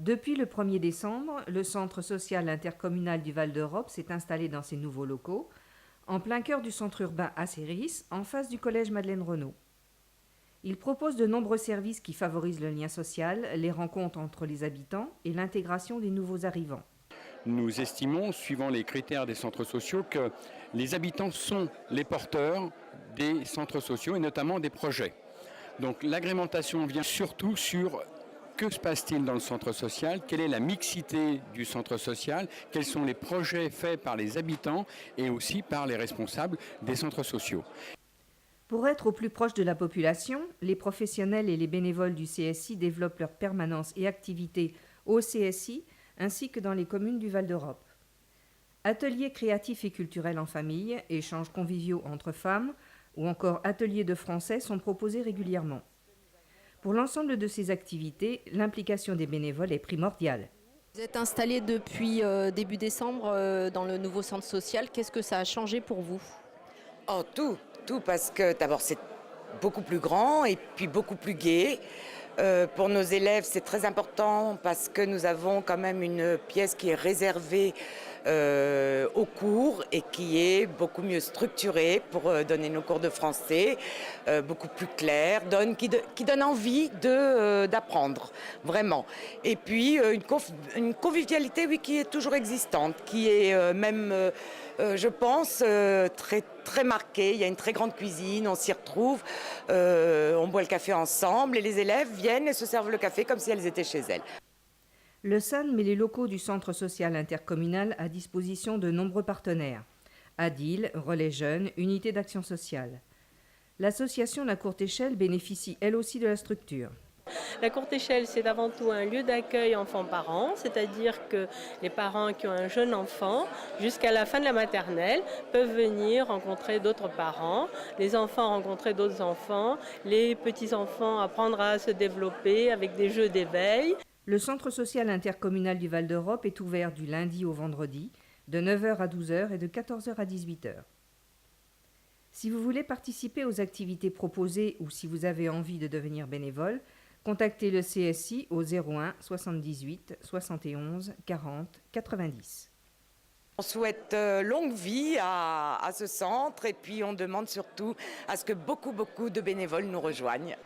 Depuis le 1er décembre, le Centre social intercommunal du Val d'Europe s'est installé dans ses nouveaux locaux, en plein cœur du centre urbain Acéris, en face du collège Madeleine-Renaud. Il propose de nombreux services qui favorisent le lien social, les rencontres entre les habitants et l'intégration des nouveaux arrivants. Nous estimons, suivant les critères des centres sociaux, que les habitants sont les porteurs des centres sociaux et notamment des projets. Donc l'agrémentation vient surtout sur que se passe-t-il dans le centre social, quelle est la mixité du centre social, quels sont les projets faits par les habitants et aussi par les responsables des centres sociaux. Pour être au plus proche de la population, les professionnels et les bénévoles du CSI développent leur permanence et activités au CSI ainsi que dans les communes du Val d'Europe. Ateliers créatifs et culturels en famille, échanges conviviaux entre femmes ou encore ateliers de français sont proposés régulièrement. Pour l'ensemble de ces activités, l'implication des bénévoles est primordiale. Vous êtes installé depuis début décembre dans le nouveau centre social. Qu'est-ce que ça a changé pour vous? Oh, tout, parce que d'abord c'est beaucoup plus grand et puis beaucoup plus gai. Pour nos élèves, c'est très important parce que nous avons quand même une pièce qui est réservée aux cours et qui est beaucoup mieux structurée pour donner nos cours de français, beaucoup plus claire, qui donne envie d'apprendre, vraiment. Et puis une convivialité, oui, qui est toujours existante, qui est même, je pense, très marquée. Il y a une très grande cuisine, on s'y retrouve, on boit le café ensemble et les élèves viennent et se servent le café comme si elles étaient chez elles. Le SAN met les locaux du Centre social intercommunal à disposition de nombreux partenaires. ADIL, Relais Jeunes, Unité d'action sociale. L'association La Courte Échelle bénéficie elle aussi de la structure. La Courte Échelle, c'est avant tout un lieu d'accueil enfants-parents, c'est-à-dire que les parents qui ont un jeune enfant, jusqu'à la fin de la maternelle, peuvent venir rencontrer d'autres parents, les enfants rencontrer d'autres enfants, les petits-enfants apprendre à se développer avec des jeux d'éveil. Le Centre social intercommunal du Val d'Europe est ouvert du lundi au vendredi, de 9h à 12h et de 14h à 18h. Si vous voulez participer aux activités proposées ou si vous avez envie de devenir bénévole, contactez le CSI au 01 78 71 40 90. On souhaite longue vie à ce centre et puis on demande surtout à ce que beaucoup de bénévoles nous rejoignent.